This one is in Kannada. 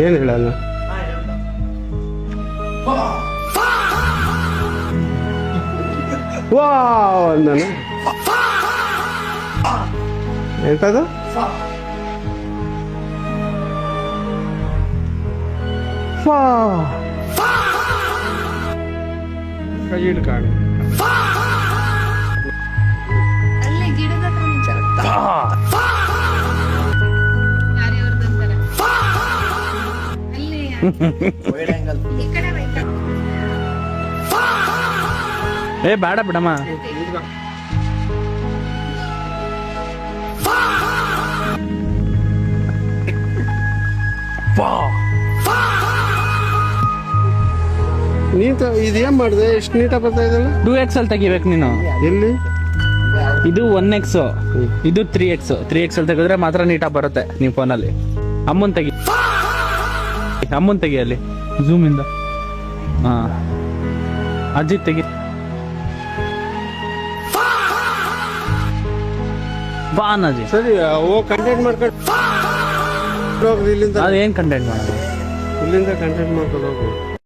ಏನು ಹೇಳಲ್ಲ? ವಾವ್ ಅಂದಾನೆ. ಎಂತದು? ಕೈ ಹಿಡ್ಕಾಡು. ಅಲ್ಲೇ ಗಿಡದ ಹತ್ರ ನಿಂತ ಅಲ್ಲಿ ಈ ಕಡೆ ಬೈಕ. ಏ ಬೇಡ ಬಿಡಮ್ಮ. ನೀನು ಇದೇನ್ ಮಾಡಿದೆ? ಎಷ್ಟು ನೀಟಾಗಿ ಬರ್ತಾ ಇದಲ್ಲ. 2XL ತೆಗಿಬೇಕು ನೀನು. ಎಲ್ಲಿ? ಇದು 1X, ಇದು 3X. 3XL ತೆಗೆದ್ರೆ ಮಾತ್ರ ನೀಟಾಗಿ ಬರುತ್ತೆ ನೀವು ಫೋನಲ್ಲಿ. ಅಮ್ಮನ್ ತೆಗಿ, ಅಮ್ಮನ್ ತೆಗಿ ಅಲ್ಲಿ ಝೂಮ್ ಇಂದ. ಹಾ, ಅಜಿತ್ ತೆಗಿ. ಬಾ ಅಜ್ಜಿ. ಸರಿ, ಓ ಕಂಟೆಂಟ್ ಮಾಡ್ಕೊಂಡು ಇಲ್ಲಿಂದ. ಅದೇನ್ ಕಂಟೆಂಟ್ ಮಾಡೋದು? ಇಲ್ಲಿಂದ ಕಂಟೆಂಟ್ ಮಾಡ್ಕೊಂಡು ಹೋಗು.